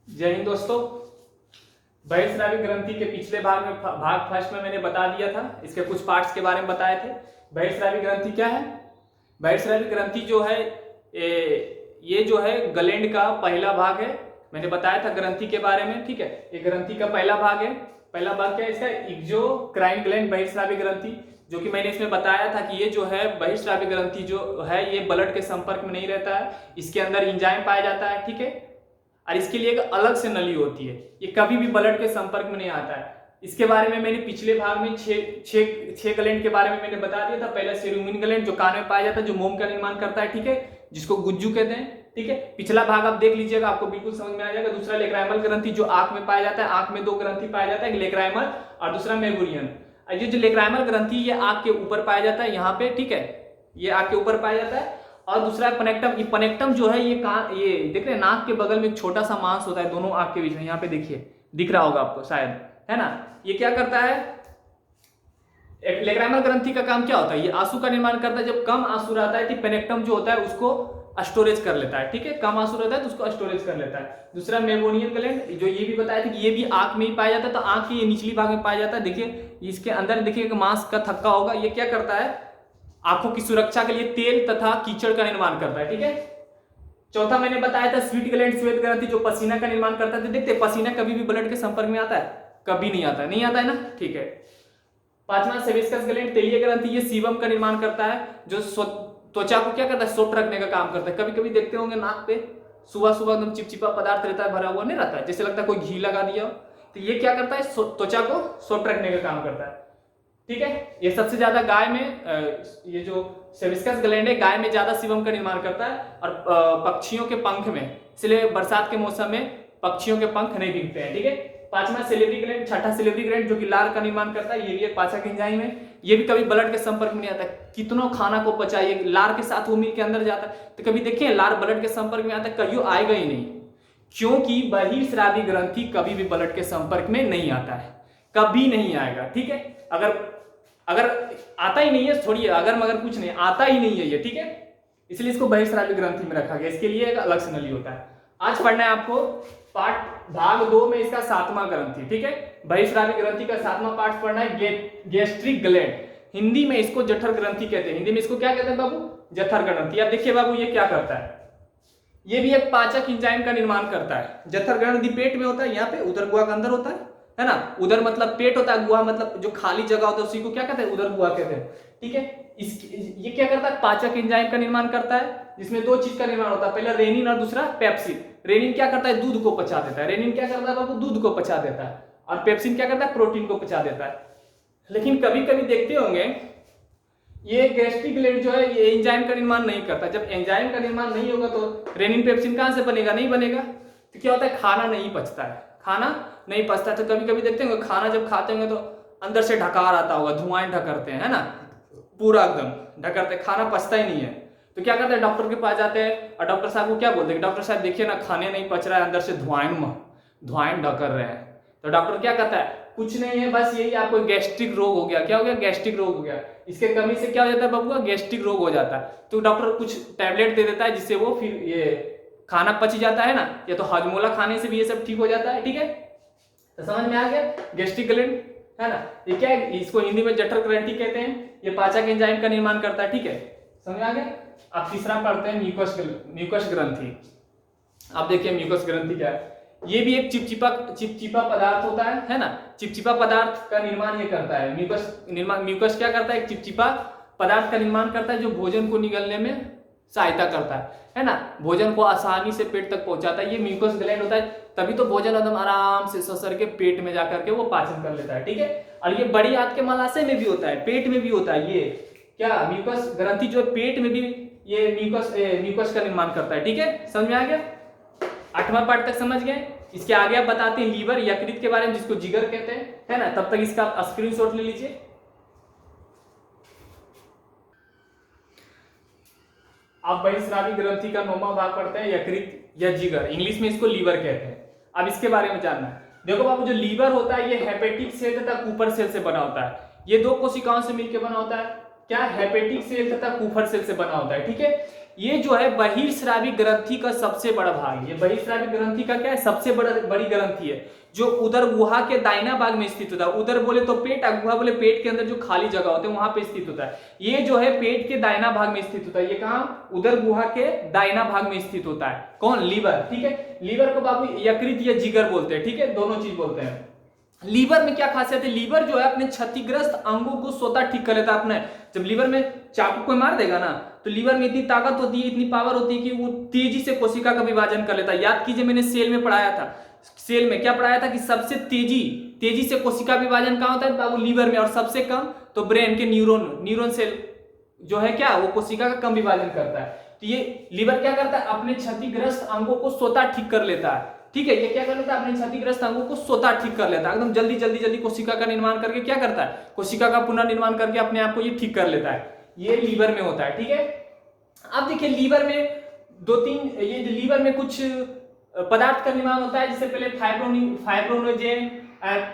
जय हिंद दोस्तों। बहिर्स्रावी ग्रंथि के पिछले भाग फर्स्ट में मैंने बता दिया था, इसके कुछ पार्ट्स के बारे में बताए थे। बहिर्स्रावी ग्रंथि क्या है? बहिर्स्रावी ग्रंथि जो है ये जो है गलैंड का पहला भाग है। मैंने बताया था ग्रंथि के बारे में, ठीक है। ये ग्रंथि का पहला भाग है। पहला भाग क्या है इसका? एक्सोक्राइन ग्लैंड बहिर्स्रावी ग्रंथि, जो कि मैंने इसमें बताया था कि ये जो है बहिर्स्रावी ग्रंथि जो है ये ब्लड के संपर्क में नहीं रहता है, इसके अंदर एंजाइम पाया जाता है, ठीक है। और इसके लिए एक अलग से नली होती है, ये कभी भी ब्लड के संपर्क में नहीं आता है। इसके बारे में मैंने पिछले भाग में छह ग्लैंड के बारे में मैंने बता दिया था। पहला सेरुमिन ग्लैंड जो कान में पाया जाता है, जो मोम का निर्माण करता है, ठीक है, जिसको गुज्जू कहते हैं, ठीक है। पिछला भाग आप देख लीजिएगा, आपको बिल्कुल समझ में आ जाएगा। दूसरा लेक्राइमल ग्रंथि जो आंख में पाया जाता है, आंख में दो ग्रंथि पाया जाता है, एक लेक्राइमल और दूसरा मेगुरियन। ये जो लेक्राइमल ग्रंथि ये आंख के ऊपर पाया जाता है, यहाँ पे, ठीक है, ये आंख के ऊपर पाया जाता है। और दूसरा पनेक्टम, ये पनेक्टम जो है ये देख रहे हैं नाक के बगल में एक छोटा सा मांस होता है दोनों आंख के बीच में, यहाँ पे देखिए, दिख रहा होगा आपको शायद, है ना। ये क्या करता है? लेक्राइमल ग्रंथि का काम क्या होता है? ये आंसू का निर्माण करता है। जब कम आंसू रहता है तो पेनेक्टम जो होता है उसको स्टोरेज कर लेता है, ठीक है। कम आंसू रहता है तो उसको स्टोरेज कर लेता है। दूसरा मेगोनियन ग्लैंड, जो ये भी बताया था कि ये भी आंख में ही पाया जाता है, तो आंख के ये निचली भाग में पाया जाता है। देखिए इसके अंदर देखिए मांस का थक्का होगा। ये क्या करता है? आंखों की सुरक्षा के लिए तेल तथा कीचड़ का निर्माण करता है, ठीक है। चौथा मैंने बताया था स्वीट ग्लैंड, श्वेत ग्रंथि, जो पसीना का निर्माण करता है। तो देखते पसीना कभी भी ब्लड के संपर्क में आता है? कभी नहीं आता, नहीं आता है ना, ठीक है। पांचवा सेबिस्कस ग्लैंड, तेलीय ग्रंथि, ये सीबम का निर्माण करता है, जो त्वचा को क्या करता है? सोट रखने का काम करता है। कभी कभी देखते होंगे नाक पे सुबह सुबह एकदम चिपचिपा पदार्थ रहता है, भरा हुआ नहीं रहता है, जैसे लगता है कोई घी लगा दिया हो। तो ये क्या करता है? त्वचा को सोट रखने का काम करता है, ठीक है। ये सबसे ज्यादा गाय में ये जो सेबिस्कस ग्लैंड है गाय में ज्यादा सीबम का निर्माण करता है, और पक्षियों के पंख में, इसलिए बरसात के मौसम में पक्षियों के पंख नहीं दिखते हैं, ठीक है। पांचवा सेलेब्री ग्लैंड, छठा सेलेब्री ग्लैंड जो कि लार का निर्माण करता है, ये भी एक पाचक एंजाइम है। ये भी कभी ब्लड के संपर्क में नहीं आता। कितनों खाना को पचाइए, लार के साथ वो मिल के अंदर जाता है, तो कभी देखिए लार ब्लड के संपर्क में आता है? कभी आएगा ही नहीं, क्योंकि बहिर्स्रावी ग्रंथि कभी भी ब्लड के संपर्क में नहीं आता है, कभी नहीं आएगा, ठीक है। अगर आता ही नहीं है, छोड़िए अगर मगर कुछ नहीं, आता ही नहीं है ये, ठीक है। इसलिए इसको बहिर्स्रावी ग्रंथि में रखा गया, इसके लिए एक अलग से नली होता है। आज पढ़ना है आपको भाग 2 में इसका 7वां ग्रंथि, ठीक है। बहिर्स्रावी ग्रंथि का 7वां पार्ट पढ़ना है, गैस्ट्रिक ग्लैंड। हिंदी में इसको जठर ग्रंथि कहते हैं। हिंदी में इसको क्या कहते हैं बाबू? जठर ग्रंथि। अब देखिए बाबू ये क्या करता है, ये भी एक पाचक एंजाइम का निर्माण करता है। जठर ग्रंथि पेट में होता है, यहाँ पे, उदर गुहा के अंदर होता है ना। उदर मतलब पेट होता है, गुहा मतलब जो खाली जगह होता है उसी को क्या कहते हैं? उदर गुहा कहते हैं, ठीक है। ये क्या करता है? पाचक एंजाइम का निर्माण करता है, जिसमें दो चीज का निर्माण होता है, पहला रेनिन और दूसरा पेप्सिन। रेनिन क्या करता है? दूध को पचा देता है। रेनिन क्या करता है बाबू? दूध को पचा देता है। और पेप्सिन क्या करता है? प्रोटीन को पचा देता है। लेकिन कभी कभी देखते होंगे ये गैस्ट्रिक ग्लैंड जो है ये एंजाइम का निर्माण नहीं करता। जब एंजाइम का निर्माण नहीं होगा तो रेनिन पेप्सिन कहां से बनेगा? नहीं बनेगा। तो क्या होता है? खाना नहीं पचता है, खाना नहीं पचता है। तो कभी कभी देखते होंगे खाना जब खाते होंगे तो अंदर से ढकार आता होगा, धुआं ढकरते हैं, है ना, पूरा एकदम ढकरते, खाना पचता ही नहीं है। तो क्या करते हैं? डॉक्टर के पास जाते हैं और डॉक्टर साहब को क्या बोलते हैं? डॉक्टर साहब देखिए ना, खाने नहीं पच रहा है, अंदर से धुआं ढकर रहे हैं। तो डॉक्टर क्या कहता है? कुछ नहीं है, बस यही आपको गैस्ट्रिक रोग हो गया। क्या हो गया? गैस्ट्रिक रोग हो गया। इसके कमी से क्या हो जाता है बबुआ? गैस्ट्रिक रोग हो जाता है। तो डॉक्टर कुछ टैबलेट दे देता है जिससे वो फिर ये खाना पच जाता है ना, या तो हाजमोला खाने से भी ये सब ठीक हो जाता है, ठीक है। तो समझ में आ गया गैस्ट्रिक ग्लैंड, है ना। ये क्या है? इसको हिंदी में जठर ग्रंथि कहते हैं। ये पाचक एंजाइम का निर्माण करता है, ठीक है, समझ में आ गया। अब तीसरा पढ़ते हैं म्यूकस ग्रंथि। अब देखिए म्यूकस ग्रंथि क्या है। ये भी एक चिपचिपा पदार्थ होता है ना। चिपचिपा पदार्थ का निर्माण ये करता है म्यूकस क्या करता है? एक चिपचिपा पदार्थ का निर्माण करता है जो भोजन को निगलने में सहायता करता है ना, भोजन को आसानी से पेट तक पहुंचाता है। ये म्यूकस ग्लैंड होता है, तभी तो भोजन एकदम आराम से ससर के पेट में जाकर के वो पाचन कर लेता है, ठीक है। और ये बड़ी आंत के मलाशय में भी होता है, पेट में भी होता है। ये क्या म्यूकस ग्रंथि जो पेट में भी ये म्यूकस का निर्माण करता है, ठीक है, समझ में आ गया। 8वां पार्ट तक समझ गए। इसके आगे आप बताते हैं लीवर, यकृत के बारे में, जिसको जिगर कहते हैं, है ना। तब तक इसका स्क्रीनशॉट ले लीजिए। आप बहिर्स्रावी ग्रंथि का 9वां भाग पढ़ते हैं, यकृत या जिगर, इंग्लिश में इसको लीवर कहते हैं। अब इसके बारे में जानना है। देखो बाबू, जो लीवर होता है ये हेपेटिक सेल तथा कूपर सेल से बना होता है। ये दो कोशिकाओं से मिलकर बना होता है। क्या? हेपेटिक सेल तथा कूपर सेल से बना होता है, ठीक है। ये जो है बहिर्स्रावी ग्रंथि का सबसे बड़ा भाग है। ये बहिर्स्रावी ग्रंथि का क्या है, सबसे बड़ी ग्रंथि है, जो उदर गुहा के दाहिना भाग में स्थित होता है। उदर बोले तो पेट, गुहा बोले पेट के अंदर जो खाली जगह होते हैं वहां पे स्थित होता है। ये जो है पेट के दाहिना भाग में स्थित होता है। ये कहाँ, उदर गुहा के दाहिना भाग में स्थित होता है। कौन, लीवर। ठीक है, लीवर को बाबू यकृत या जिगर बोलते हैं। ठीक है, दोनों चीज बोलते हैं। लीवर में क्या खासियत है, लीवर जो है अपने क्षतिग्रस्त अंगों को स्वतः ठीक कर लेता है। अपने जब लीवर में चाकू कोई मार देगा ना, तो लीवर में इतनी ताकत होती है, इतनी पावर होती है कि वो तेजी से कोशिका का विभाजन कर लेता है। याद कीजिए, मैंने सेल में पढ़ाया था, सेल में क्या पढ़ाया था कि सबसे तेजी से कोशिका विभाजन कहां होता है बाबू, लीवर में, और सबसे कम तो ब्रेन के न्यूरॉन सेल जो है क्या, वो कोशिका का कम विभाजन करता है। तो ये लीवर क्या करता है, अपने क्षतिग्रस्त अंगों को स्वतः ठीक कर लेता है। ठीक है, ये क्या कर लेता है, अपने क्षतिग्रस्त अंगों को स्वतः ठीक कर लेता है। एकदम जल्दी कोशिका का निर्माण करके क्या करता है, कोशिका का पुनर्निर्माण करके अपने आप को ये ठीक कर लेता है। ये लीवर में होता है। ठीक है, अब देखिए लीवर में दो तीन, ये लीवर में कुछ पदार्थ का निर्माण होता है, जिससे पहले फाइब्रोनोजेन,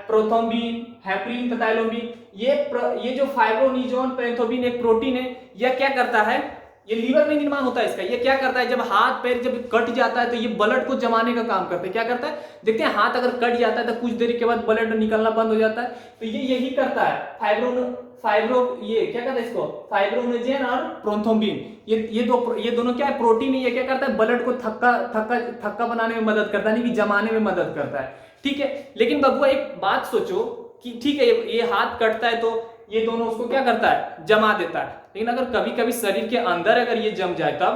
प्रोथ्रोम्बिन, हेपरिन तथा एल्बुमिन। ये जो फाइब्रोनिजोन पैराथ्रोम्बिन एक प्रोटीन है, यह क्या करता है, ये लीवर में निर्माण होता है इसका। ये क्या करता है, जब हाथ पैर जब कट जाता है तो ये ब्लड को जमाने का काम करता है। क्या करता है, देखते हैं हाथ अगर कट जाता है तो कुछ देर के बाद ब्लड निकलना बंद हो जाता है, तो ये यही करता है। ये क्या करता है इसको, फाइब्रोनोजेन और प्रोथ्रोम्बिन, ये दोनों क्या है, प्रोटीन है। ये क्या करता है, ब्लड को थक्का बनाने में मदद करता है, नहीं कि जमाने में मदद करता है। ठीक है, लेकिन बबुआ एक बात सोचो कि ठीक है, ये हाथ कटता है तो ये दोनों उसको क्या करता है, जमा देता है। लेकिन अगर कभी कभी शरीर के अंदर अगर ये जम जाए, तब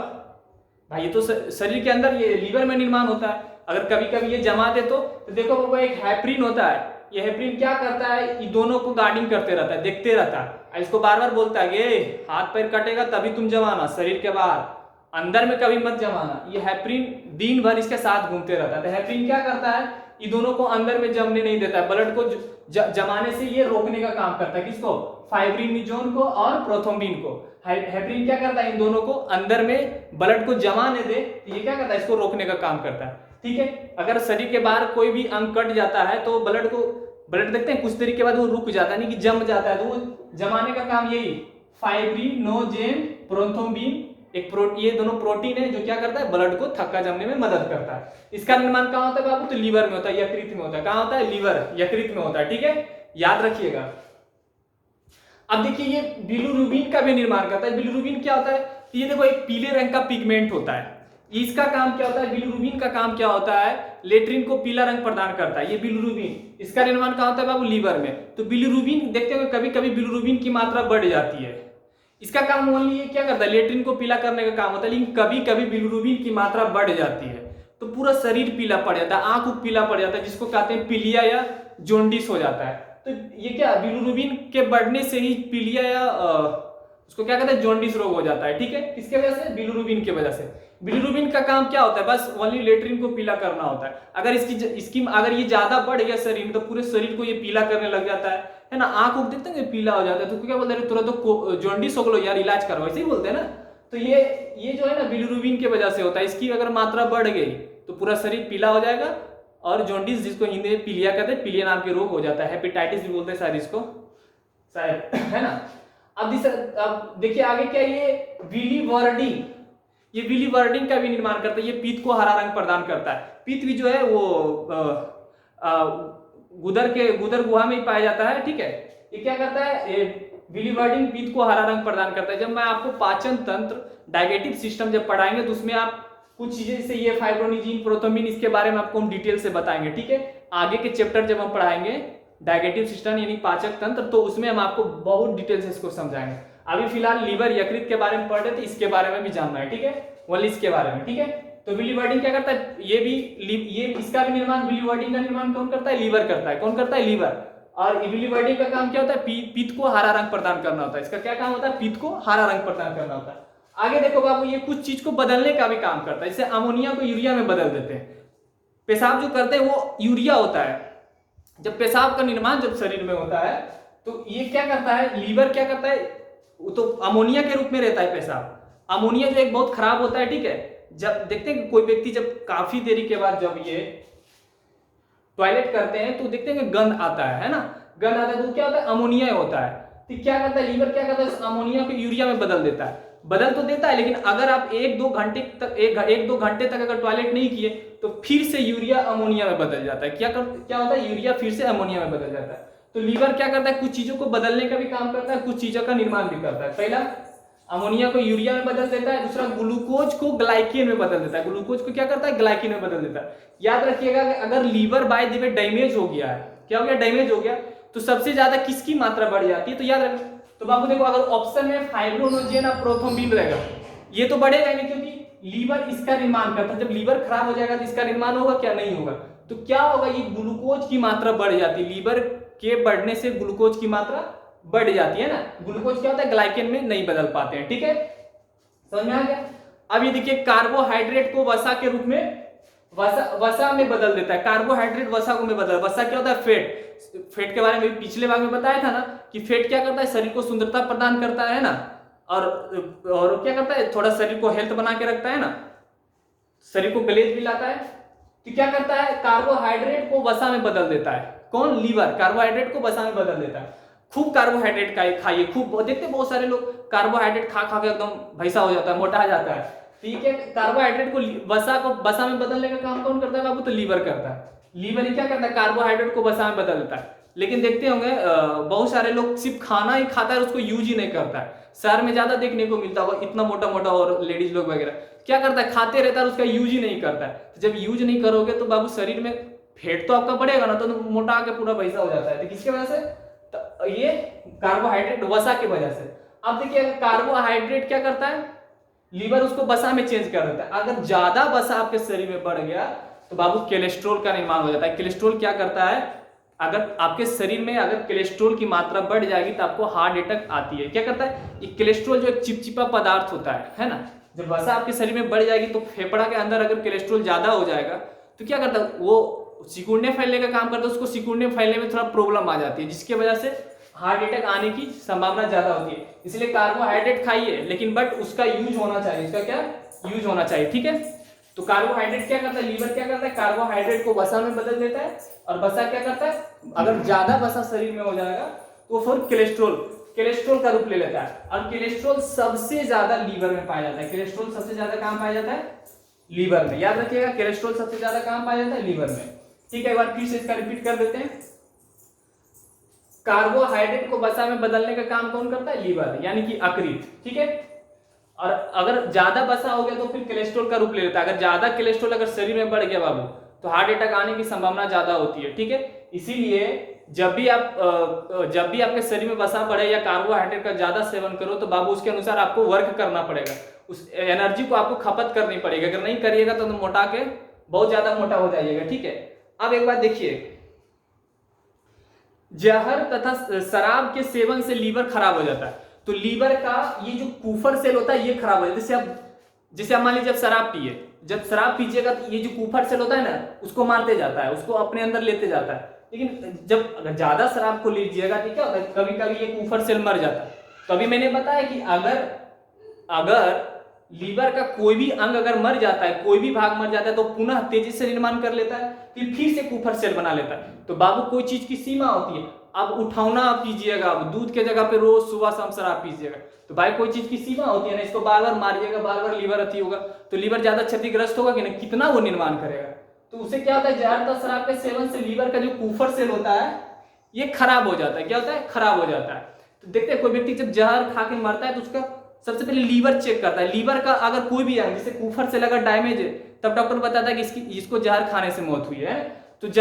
भाई ये तो शरीर के अंदर, ये लीवर में निर्माण होता है, अगर कभी कभी ये जमा दे तो देखो बबुआ एक हेपरिन होता है। ये हेपरिन क्या करता है, इन दोनों को गार्डिंग करते रहता है, देखते रहता है। इसको बार बार बोलता है कि हाथ पैर कटेगा तभी तुम जमाना, शरीर के बाहर, अंदर में कभी मत जमाना। ये हेपरिन दिन भर इसके साथ घूमते रहता है। तो हेपरिन क्या करता है, इन दोनों को अंदर में जमने नहीं देता है, ब्लड को जमाने से ये रोकने का काम करता है। किसको, फाइब्रिनोजन को और प्रोथ्रोम्बिन को। हेपरिन क्या करता है, इन दोनों को अंदर में ब्लड को जमाने दे, ये क्या करता है, इसको रोकने का काम करता है। ठीक है, अगर शरीर के बाहर कोई भी अंग कट जाता है तो ब्लड देखते हैं कुछ देर के बाद वो रुक जाता है, नहीं कि जम जाता है, तो वो जमाने का काम यही फाइब्रिनोजेन, प्रोथ्रोम्बिन ये दोनों प्रोटीन है, जो क्या करता है, ब्लड को थक्का जमने में मदद करता है। इसका निर्माण कहां होता है बाबू, तो लीवर में होता है, यकृत में होता है। कहां होता है, लीवर यकृत में होता है। ठीक है, याद रखिएगा। अब देखिए ये बिलिरुबिन का भी निर्माण करता है। बिलिरुबिन क्या होता है, ये देखो एक पीले रंग का पिगमेंट होता है। इसका काम क्या होता है, बिलिरुबिन का काम क्या होता है, लेट्रिन को पीला रंग प्रदान करता है। ये बिलिरुबिन, इसका निर्माण कहां होता है बाबू, लीवर में। तो बिलिरुबिन देखते हो कभी कभी बिलिरुबिन की मात्रा बढ़ जाती है, इसका काम ओनली ये क्या करता है, लेट्रिन को पीला करने का काम होता है। लेकिन कभी कभी बिलिरुबिन की मात्रा बढ़ जाती है तो पूरा शरीर पीला पड़ जाता है, आंख पीला पड़ जाता है, जिसको कहते हैं पीलिया या जोंडिस हो जाता है। तो ये क्या, बिलिरुबिन के बढ़ने से ही पीलिया या उसको क्या कहते हैं, जोंडिस रोग हो जाता है। ठीक है, किसके वजह से, बिलिरुबिन की वजह से। बिलिरुबिन का काम क्या होता है, बस ओनली लेट्रिन को पीला करना होता है। अगर इसकी अगर ये ज्यादा बढ़ गया शरीर में तो पूरे शरीर को ये पीला करने लग जाता है ना। आंख उख देखते हैं पीला हो जाता है, तो क्या बोलते हैं, तुरंत तो जोंडिस हो गलो यार, इलाज करो, ऐसे ही बोलते हैं ना। तो ये जो है ना बिलिरुबिन की वजह से होता है। इसकी अगर मात्रा बढ़ गई तो पूरा शरीर पीला हो जाएगा, और जोंडिस, जिसको हिंदी में पीलिया कहते हैं, पीलिया नाम के रोग हो जाता है। हेपेटाइटिस भी बोलते हैं शायद इसको, शायद, है ना। अब देखिए आगे क्या, ये बिलिवर्डिन, ये बिलिवर्डिन का भी निर्माण करता है। ये पीत को हरा रंग प्रदान करता है। पीत भी जो है वो गुदर गुहा में ही पाया जाता है। ठीक है, ये क्या करता है, बिलिवर्डिन पीत को हरा रंग प्रदान करता है। जब मैं आपको पाचन तंत्र, डाइजेस्टिव सिस्टम जब पढ़ाएंगे तो उसमें आप कुछ चीजें जैसे ये फाइब्रोनिजिन, प्रोथ्रोम्बिन, इसके बारे में आपको हम डिटेल से बताएंगे। ठीक है, आगे के चैप्टर जब हम पढ़ाएंगे डाइजेस्टिव सिस्टम यानी पाचक तंत्र, तो उसमें हम आपको बहुत डिटेल से इसको समझाएंगे। अभी फिलहाल लीवर यकृत के बारे में पढ़ रहे थे, इसके बारे में भी जानना है। ठीक है, ओनली इसके बारे में। ठीक है, तो बिलिवर्डिन क्या करता है, ये इसका भी निर्माण, बिलिवर्डिन का निर्माण कौन करता है, लीवर करता है। कौन करता है, लीवर। और बिलिवर्डिन का काम क्या होता है, पित्त को हरा रंग प्रदान करना होता है। इसका क्या काम होता है, पित्त को हरा रंग प्रदान करना होता है। आगे देखो बाबू, ये कुछ चीज को बदलने का भी काम करता है। जैसे अमोनिया को यूरिया में बदल देते हैं। पेशाब जो करते हैं वो यूरिया होता है। जब पेशाब का निर्माण जब शरीर में होता है तो ये क्या करता है, लीवर क्या करता है, वो तो अमोनिया के रूप में रहता है पेशाब। अमोनिया जो एक बहुत खराब होता है। ठीक है, जब देखते हैं कि कोई व्यक्ति जब काफी देरी के बाद जब ये टॉयलेट करते हैं तो देखते हैं कि गंध आता है ना, गंध आता है तो क्या होता है, अमोनिया होता है। तो क्या करता है, लीवर क्या करता है, अमोनिया को यूरिया में बदल देता है। बदल तो देता है, लेकिन अगर आप एक दो घंटे तक अगर टॉयलेट नहीं किए तो फिर से यूरिया अमोनिया में बदल जाता है। क्या होता है, यूरिया फिर से अमोनिया में बदल जाता है। तो लीवर क्या करता है, कुछ चीजों को बदलने का भी काम करता है, कुछ चीजों का निर्माण भी करता है। पहला, अमोनिया को यूरिया में बदल देता है। दूसरा, ग्लूकोज को ग्लाइकेन में बदल देता है। ग्लूकोज को क्या करता है, ग्लाइकेन में बदल देता है। याद रखिएगा कि अगर liver by the way damage हो गया है, क्या हो गया, डैमेज हो गया, तो सबसे ज्यादा किसकी मात्रा बढ़ जाती है, तो याद रखना। तो बाबू देखो, अगर ऑप्शन में फाइब्रोनोजेन और प्रोथ्रोम्बिन रहेगा, ये तो बढ़ेगा नहीं, क्योंकि लीवर इसका निर्माण करता है। जब लीवर खराब हो जाएगा तो इसका निर्माण होगा क्या, नहीं होगा। तो क्या होगा, ये ग्लूकोज की मात्रा बढ़ जाती है, लीवर के बढ़ने से ग्लूकोज की मात्रा बढ़ जाती है ना। ग्लूकोज क्या होता है, ग्लाइकेन में नहीं बदल पाते हैं, ठीक है, समझ में आ गया। अब ये देखिए, कार्बोहाइड्रेट को वसा के रूप में वसा में बदल देता है। कार्बोहाइड्रेट वसा को में बदल, वसा क्या होता है, फैट के बारे में पिछले भाग में बताया था ना कि फैट क्या करता है, शरीर को सुंदरता प्रदान करता है ना, और क्या करता है, थोड़ा शरीर को हेल्थ बना के रखता है ना, शरीर को ग्लेज भी लाता है। तो क्या करता है, कार्बोहाइड्रेट को वसा में बदल देता है। कौन, लीवर कार्बोहाइड्रेट को वसा में बदल देता है। खूब कार्बोहाइड्रेट खाइए, खूब, देखते बहुत सारे लोग कार्बोहाइड्रेट खा खा के एकदम भैंसा हो जाता है, मोटा हो जाता है, ठीक है। कार्बोहाइड्रेट को वसा में बदलने का काम कौन करता है बाबू, तो लीवर करता है। लीवर ही क्या करता है, कार्बोहाइड्रेट को वसा में बदल देता है। लेकिन देखते होंगे बहुत सारे लोग सिर्फ खाना ही खाता है, उसको यूज ही नहीं करता है। शहर में ज्यादा देखने को मिलता होगा, इतना मोटा मोटा, और लेडीज लोग वगैरह क्या करता है, खाते रहता है, उसका यूज ही नहीं करता है। तो जब यूज नहीं करोगे तो बाबू शरीर में फैट तो आपका बढ़ेगा ना, तो मोटा आके पूरा भैंसा हो जाता है। तो किसके वजह से, तो ये कार्बोहाइड्रेट वसा की वजह से। अब देखिए, कार्बोहाइड्रेट क्या करता है, लीवर उसको वसा में चेंज कर देता है। अगर ज्यादा वसा आपके शरीर में बढ़ गया तो बाबू कोलेस्ट्रॉल का निर्माण हो जाता है। कोलेस्ट्रॉल क्या करता है, अगर आपके शरीर में अगर कोलेस्ट्रॉल की मात्रा बढ़ जाएगी तो आपको हार्ट अटैक आती है। क्या करता है, ये कोलेस्ट्रॉल जो एक चिपचिपा पदार्थ होता है ना, जब वसा आपके शरीर में बढ़ जाएगी तो फेफड़ा के अंदर अगर कोलेस्ट्रॉल ज्यादा हो जाएगा तो क्या करता है, वो सिकुड़ने फैलने का काम करता है, उसको सिकुड़ने फैलने में थोड़ा प्रॉब्लम आ जाती है, जिसकी वजह से हार्ट अटैक आने की संभावना ज्यादा होती है। इसलिए कार्बोहाइड्रेट खाइए, लेकिन बट उसका यूज होना चाहिए, इसका क्या यूज होना चाहिए, ठीक है। तो कार्बोहाइड्रेट क्या करता है, लीवर क्या करता है, कार्बोहाइड्रेट को वसा में बदल देता है। और वसा क्या करता है, अगर ज्यादा वसा शरीर में हो जाएगा तो फिर कोलेस्ट्रॉल का रूप ले लेता है। और कोलेस्ट्रॉल सबसे ज्यादा लीवर में पाया जाता है। कोलेस्ट्रॉल सबसे ज्यादा कहां पाया जाता है, लीवर में। याद रखिएगा, कोलेस्ट्रॉल सबसे ज्यादा कहां पाया जाता है, लीवर में, ठीक है। एक बार फिर से इसका रिपीट कर देते हैं। कार्बोहाइड्रेट को वसा में बदलने का काम कौन करता है, लीवर, यानी कि यकृत, ठीक है। और अगर ज्यादा वसा हो गया तो फिर कोलेस्ट्रॉल का रूप ले लेता है। अगर ज्यादा कोलेस्ट्रॉल अगर शरीर में बढ़ गया बाबू तो हार्ट अटैक आने की संभावना ज्यादा होती है, ठीक है। इसीलिए जब भी आपके शरीर में वसा बढ़े या कार्बोहाइड्रेट का ज्यादा सेवन करो तो बाबू उसके अनुसार आपको वर्क करना पड़ेगा, उस एनर्जी को आपको खपत करनी पड़ेगी। अगर नहीं करिएगा तो मोटा के बहुत ज्यादा मोटा हो जाइएगा, ठीक है। अब एक बात देखिए, जहर तथा शराब के सेवन से लीवर खराब हो जाता है। तो लीवर का ये जो कुफर सेल होता है ये खराब हो जाता है। जैसे आप मान लीजिए जब शराब पीजिएगा तो ये जो कुफर सेल होता है ना, उसको मारते जाता है, उसको अपने अंदर लेते जाता है। लेकिन जब अगर ज्यादा शराब को लीजिएगा तो क्या होता है, कभी कभी ये कुफर सेल मर जाता है। तो अभी मैंने बताया कि अगर लीवर का कोई भी अंग अगर मर जाता है, कोई भी भाग मर जाता है, तो पुनः तेजी से निर्माण कर लेता है, फिर से कुफर सेल बना लेता है। तो बाबू कोई चीज की सीमा होती है। अब उठौना पीजिएगा, अब दूध के जगह पे रोज सुबह शाम शराब पीजिएगा, तो भाई कोई चीज की सीमा होती है ना, इसको बार बार मारिएगा, बार बार लीवर अति होगा, तो लीवर ज्यादा क्षतिग्रस्त होगा कि नहीं, कितना वो निर्माण करेगा। तो उससे क्या होता है, जहर शराब के सेवन से लीवर का जो कुफर सेल होता है ये खराब हो जाता है। क्या होता है, खराब हो जाता है। तो देखते हैं कोई व्यक्ति जब जहर खा के मरता है तो उसका सबसे पहले लीवर चेक करता है। लीवर का अगर कोई भी अंग जैसे कुफर सेल अगर डैमेज है तब डॉक्टर बताता है कि इसको जहर खाने से मौत हुई है। तो जब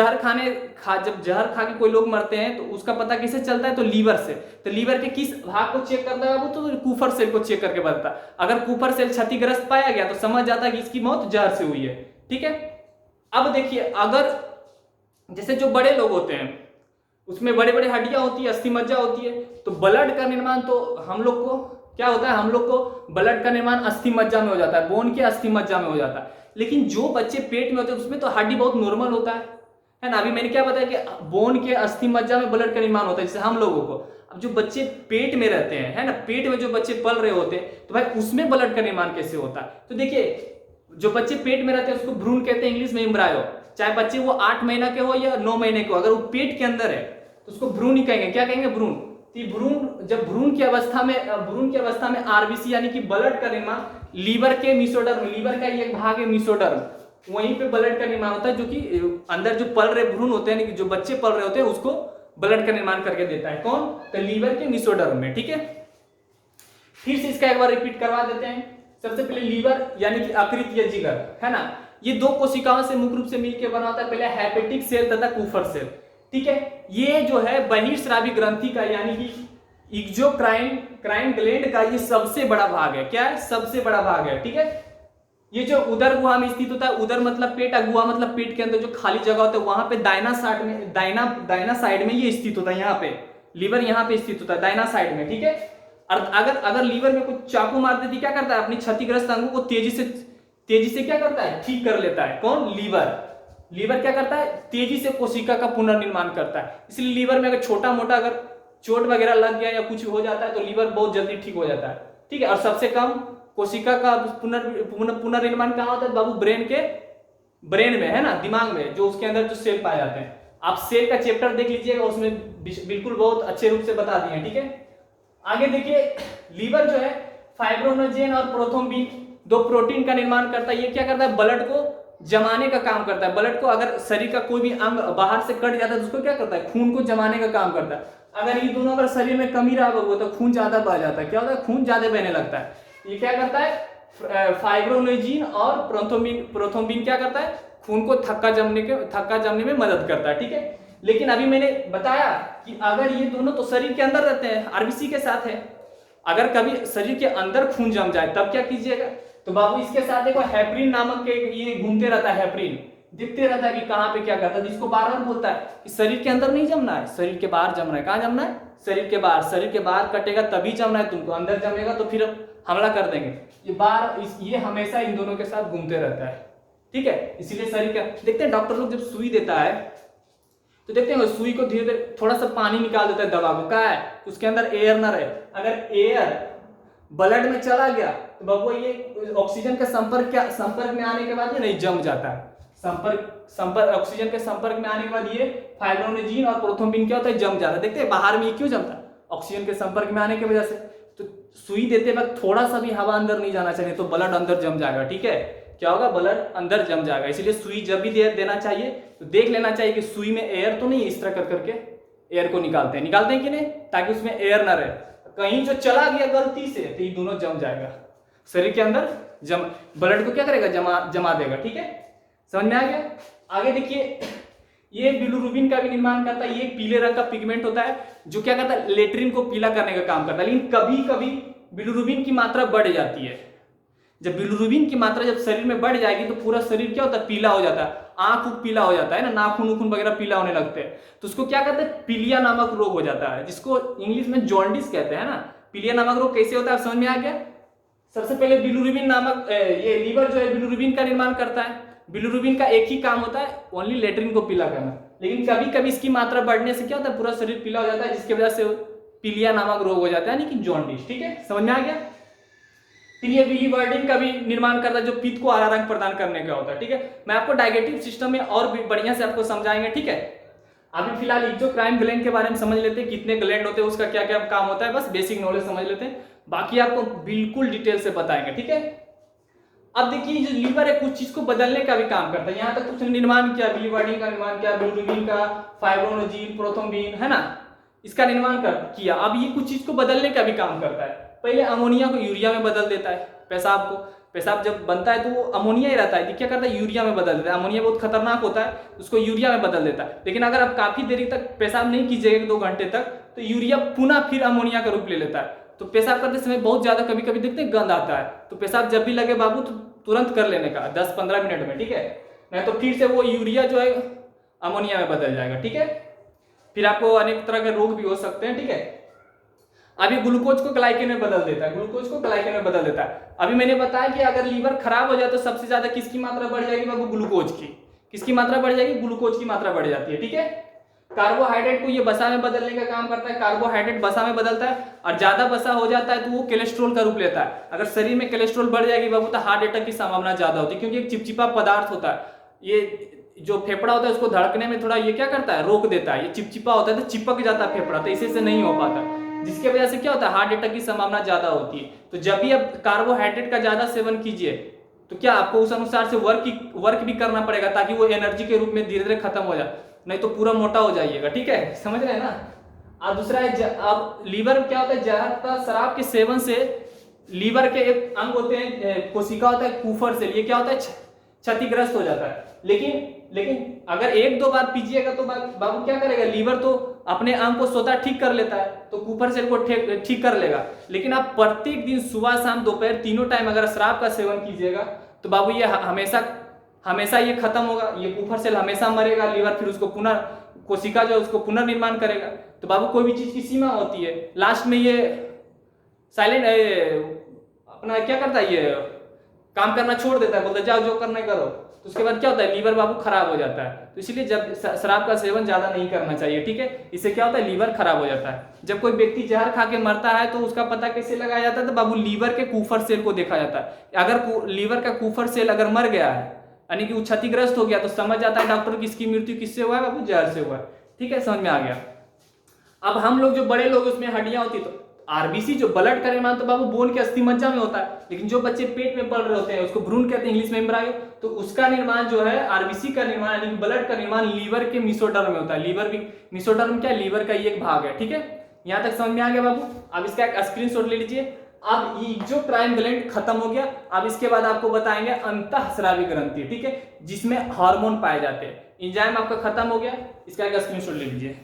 जहर खा के कोई लोग मरते हैं तो उसका पता किससे चलता है, तो लीवर से। तो लीवर के किस भाग को चेक करता है वो, तो कुफर सेल को चेक करके बताता है। अगर कुफर सेल क्षतिग्रस्त पाया गया तो समझ जाता है कि इसकी मौत जहर से हुई है, ठीक है। अब देखिए, अगर जैसे जो बड़े लोग होते हैं उसमें बड़े बड़े हड्डियां होती है, अस्थि मज्जा होती है, तो ब्लड का निर्माण तो हम लोग को क्या होता है, हम लोग को ब्लड का निर्माण अस्थि मज्जा में हो जाता है, बोन के अस्थि मज्जा में हो जाता है। लेकिन जो बच्चे पेट में होते हैं उसमें तो हड्डी बहुत नॉर्मल होता है ना। अभी मैंने क्या बताया कि बोन के अस्थि मज्जा में ब्लड का निर्माण होता है, जैसे हम लोगों को। अब जो बच्चे पेट में रहते हैं, है ना, पेट में जो बच्चे पल रहे होते हैं, तो भाई उसमें ब्लड का निर्माण कैसे होता है। तो देखिए, जो बच्चे पेट में रहते हैं उसको भ्रूण कहते हैं इंग्लिश में एम्ब्रायो। चाहे बच्चे वो 8 महीना के हो या 9 महीने के हो, अगर वो पेट के अंदर है तो उसको भ्रूण ही कहेंगे। क्या कहेंगे, भ्रूण। कि भ्रूण जब भ्रूण की अवस्था में आरबीसी यानी कि ब्लड का निर्माण लीवर के मेसोडर्म, लीवर का एक भाग है मेसोडर्म, वहीं पे ब्लड का निर्माण होता है, जो कि अंदर जो पल रहे भ्रूण होते हैं, जो बच्चे पल रहे होते हैं, उसको ब्लड का निर्माण करके देता है। कौन? तो लीवर के मेसोडर्म में। ठीक है, फिर से इसका एक बार रिपीट करवा देते हैं। सबसे पहले लीवर यानी कि यकृत या जिगर है ना, ये दो कोशिकाओं से मुख्य रूप से मिलकर बना होता है। पहले हेपेटिक सेल तथा कुफर सेल। ठीक है, ये जो है बहिर्स्रावी ग्रंथि का यानी कि एक्सोक्राइन ग्लैंड का ये सबसे बड़ा भाग है। क्या है? सबसे बड़ा भाग है। ठीक है, ये जो उदर गुहा में स्थित होता है, उदर मतलब पेट, गुहा मतलब पेट के अंदर जो खाली जगह होता है, वहां पे दाहिना साइड में ये स्थित होता है। यहाँ पे लीवर यहाँ पे स्थित होता है दाहिना साइड में। ठीक है, और अगर लीवर में कुछ चाकू मार देती, क्या करता है? अपनी क्षतिग्रस्त अंगों को तेजी से क्या करता है? ठीक कर लेता है। कौन? लीवर क्या करता है? तेजी से कोशिका का पुनर्निर्माण करता है। इसलिए लीवर में अगर छोटा मोटा अगर चोट वगैरह लग गया या कुछ हो जाता है तो लीवर बहुत जल्दी ठीक हो जाता है। ठीक है, और सबसे कम कोशिका का पुनर्निर्माण कहाँ होता है बाबू? ब्रेन में है ना, दिमाग में, जो उसके अंदर जो सेल पाए जाते हैं। आप सेल का चैप्टर देख लीजिएगा, उसमें बिल्कुल बहुत अच्छे रूप से बता दिए हैं। ठीक है, आगे देखिए, लीवर जो है फाइब्रोनोजेन और प्रोथ्रोम्बिन दो प्रोटीन का निर्माण करता है। ये क्या करता है? ब्लड को जमाने का काम करता है। ब्लड को अगर शरीर का कोई भी अंग बाहर से कट जाता है तो उसको क्या करता है? खून को जमाने का काम करता है। अगर ये दोनों अगर शरीर में कमी रहा होगा तो खून ज्यादा बह जाता है। क्या होता है? खून ज्यादा बहने लगता है। ये क्या करता है? फाइब्रोनोजेन और प्रोथ्रोम्बिन क्या करता है? खून को थक्का जमने में मदद करता है। ठीक है, लेकिन अभी मैंने बताया कि अगर ये दोनों तो शरीर के अंदर रहते हैं, आरबीसी के साथ है, अगर कभी शरीर के अंदर खून जम जाए तब क्या कीजिएगा? तो बाबू इसके साथ देखो हेपरिन नामक के ये घूमते रहता है, हेपरिन दिखते रहता है कि कहाँ पे क्या करता है, जिसको बार बार बोलता है कि शरीर के अंदर नहीं जमना है, शरीर के बाहर जमना है। कहाँ जमना है? शरीर के बाहर कटेगा तभी जमना है तुमको, अंदर जमेगा तो फिर हमला कर देंगे। ये हमेशा इन दोनों के साथ घूमते रहता है। ठीक है, इसीलिए शरीर का देखते हैं डॉक्टर लोग जब सुई देता है तो देखते हैं सुई को धीरे धीरे थोड़ा सा पानी निकाल देता है दवा को। क्या है? उसके अंदर एयर ना रहे। अगर एयर ब्लड में चला गया तो बाबू ये ऑक्सीजन के संपर्क में आने के बाद ये नहीं जम जाता है। ऑक्सीजन के संपर्क में आने के बाद ये फाइब्रोनोजेन और प्रोथ्रोम्बिन क्या होता है? जम जाता है। देखते हैं बाहर में ये क्यों जमता है? ऑक्सीजन के संपर्क में आने की वजह से। तो सुई देते वक्त थोड़ा सा भी हवा अंदर नहीं जाना चाहिए तो ब्लड अंदर जम जाएगा। ठीक है, क्या होगा? ब्लड अंदर जम जाएगा। इसलिए सुई जब भी देना चाहिए तो देख लेना चाहिए कि सुई में एयर तो नहीं, इस तरह करके एयर को निकालते हैं कि नहीं, ताकि उसमें एयर ना रहे। कहीं जो चला गया गलती से तो ये दोनों जम जाएगा शरीर के अंदर, ब्लड को क्या करेगा? जमा देगा। ठीक है, समझ में आ गया? आगे देखिए, ये बिलिरुबिन का भी निर्माण करता है। ये पीले रंग का पिगमेंट होता है जो क्या करता है? लेट्रिन को पीला करने का काम करता है। लेकिन कभी कभी बिलिरुबिन की मात्रा बढ़ जाती है। जब बिलिरुबिन की मात्रा जब शरीर में बढ़ जाएगी तो पूरा शरीर क्या होता है? पीला हो जाता है। आंख पीला हो जाता है ना, नाखून वगैरह पीला होने लगते हैं। तो उसको क्या कहते हैं? पीलिया नामक रोग हो जाता है, जिसको इंग्लिश में जॉन्डिस कहते हैं ना। पीलिया नामक रोग कैसे होता है समझ में आ गया? सबसे पहले बिलिरुबिन नामक ये लीवर जो है बिलिरुबिन का निर्माण करता है। बिलिरुबिन का एक ही काम होता है, ओनली लेट्रिन को पीला करना। लेकिन कभी कभी इसकी मात्रा बढ़ने से क्या होता है? पूरा शरीर पीला हो जाता है, जिसकी वजह से पीलिया नामक रोग हो जाता है, यानी कि जॉन्डिस। ठीक है, समझ में आ गया? फिर ये बिलिवर्डिन का भी निर्माण करता है जो पित्त को हरा रंग प्रदान करने का होता है। ठीक है, मैं आपको डाइजेस्टिव सिस्टम में और भी बढ़िया से आपको समझाएंगे। ठीक है, अभी फिलहाल एक्सोक्राइन ग्लैंड के बारे में समझ लेते हैं, कितने ग्लैंड होते हैं, उसका क्या क्या काम होता है, बस बेसिक नॉलेज समझ लेते हैं, बाकी आपको बिल्कुल डिटेल से बताएंगे। ठीक है, अब देखिए जो लीवर है कुछ चीज को बदलने का भी काम करता है। यहाँ तक उसने निर्माण किया, बिलिवर्डिन का निर्माण किया, बिलिरुबिन का, फाइब्रोनोजेन, प्रोथ्रोम्बिन है ना, इसका निर्माण किया। अब ये कुछ चीज को बदलने का भी काम करता है। पहले अमोनिया को यूरिया में बदल देता है। पेशाब जब बनता है तो वो अमोनिया ही रहता है, क्या करता है? यूरिया में बदल देता है। अमोनिया बहुत खतरनाक होता है, उसको यूरिया में बदल देता है। लेकिन अगर आप काफी देरी तक पेशाब नहीं कीजिएगा 2 घंटे तक तो यूरिया पुनः फिर अमोनिया का रूप ले लेता है। तो पेशाब करते समय बहुत ज्यादा कभी कभी देखते हैं गंध आता है, तो पेशाब जब भी लगे बाबू तो तुरंत कर लेने का 10-15 मिनट में। ठीक है, नहीं तो फिर से वो यूरिया जो है अमोनिया में बदल जाएगा। ठीक है, फिर आपको अनेक तरह के रोग भी हो सकते हैं। ठीक है, अभी ग्लूकोज को ग्लाइकेन में बदल देता है। अभी मैंने बताया कि अगर लीवर खराब हो जाए तो सबसे ज्यादा किसकी मात्रा बढ़ जाएगी बाबू? ग्लूकोज की। किसकी मात्रा बढ़ जाएगी? ग्लूकोज की मात्रा बढ़ जाती है। ठीक है, कार्बोहाइड्रेट को ये वसा में बदलने का काम करता है। कार्बोहाइड्रेट वसा में बदलता है और ज्यादा वसा हो जाता है तो वो कोलेस्ट्रॉल का रूप लेता है। अगर शरीर में कोलेस्ट्रॉल बढ़ जाएगी बाबू तो हार्ट अटैक की संभावना ज्यादा होती है, क्योंकि एक चिपचिपा पदार्थ होता है। ये जो फेफड़ा होता है उसको धड़कने में थोड़ा ये क्या करता है, रोक देता है। ये चिपचिपा होता है तो चिपक जाता है फेफड़ा, तो इसी से नहीं हो पाता, जिसकी वजह से क्या होता है, हार्ट अटैक की संभावना ज्यादा होती है। तो जब भी आप कार्बोहाइड्रेट का ज्यादा सेवन कीजिए तो क्या आपको उस अनुसार से वर्क भी करना पड़ेगा, ताकि वो एनर्जी के रूप में धीरे धीरे खत्म हो जाए, नहीं तो पूरा मोटा हो जाइएगा। ठीक है, समझ रहे हैं ना। और दूसरा है अब लीवर में क्या होता है, ज्यादातर शराब के सेवन से लीवर के एक अंग होते हैं, कोशिका होता है कुफर सेल, ये क्या होता है, क्षतिग्रस्त हो जाता है। लेकिन अगर एक दो बार पीजिएगा तो बाबू क्या करेगा, लीवर तो अपने अंग को स्वतः ठीक कर लेता है, तो कुफर सेल को ठीक कर लेगा। लेकिन आप प्रत्येक दिन सुबह शाम दोपहर तीनों टाइम अगर शराब का सेवन कीजिएगा तो बाबू ये हमेशा ये खत्म होगा, ये कुफर सेल हमेशा मरेगा, लीवर फिर उसको कोशिका जो है उसको पुनर्निर्माण करेगा। तो बाबू कोई भी चीज की सीमा होती है, लास्ट में ये साइलेंट अपना क्या करता है, ये काम करना छोड़ देता है, बोलता है जाओ जो करना है करो। तो उसके बाद क्या होता है, लीवर बाबू खराब हो जाता है। तो इसलिए जब शराब का सेवन ज्यादा नहीं करना चाहिए। ठीक है, इससे क्या होता है, लीवर खराब हो जाता है। जब कोई व्यक्ति जहर खा के मरता है तो उसका पता कैसे लगाया जाता है, तो बाबू लीवर के कुफर सेल को देखा जाता है। अगर लीवर का कुफर सेल अगर मर गया है, यानी कि वो क्षतिग्रस्त हो गया, तो समझ जाता है डॉक्टर की इसकी मृत्यु किससे हुआ है बाबू, जहर से हुआ है। ठीक है, समझ में आ गया। अब हम लोग जो बड़े लोग उसमें हड्डियां होती, तो आरबीसी जो ब्लड का निर्माण तो बाबू बोन के अस्थि मज्जा में होता है, लेकिन जो बच्चे पेट में पल रहे होते हैं उसको भ्रूण कहते हैं इंग्लिश में एम्ब्रायो, तो उसका निर्माण जो है आरबीसी का निर्माण यानी ब्लड का निर्माण लीवर के मेसोडर्म में होता है। लीवर भी मेसोडर्म क्या, लीवर का ही एक भाग है। ठीक है, यहां तक समझ में आ गया बाबू। अब इसका एक स्क्रीनशॉट ले लीजिए। अब ये जो क्राइम ग्लैंड खत्म हो गया, अब इसके बाद आपको बताएंगे अंतःस्रावी ग्रंथि। ठीक है, जिसमें हार्मोन पाए जाते हैं। एंजाइम आपका खत्म हो गया, इसका एक स्क्रीनशॉट ले लीजिए।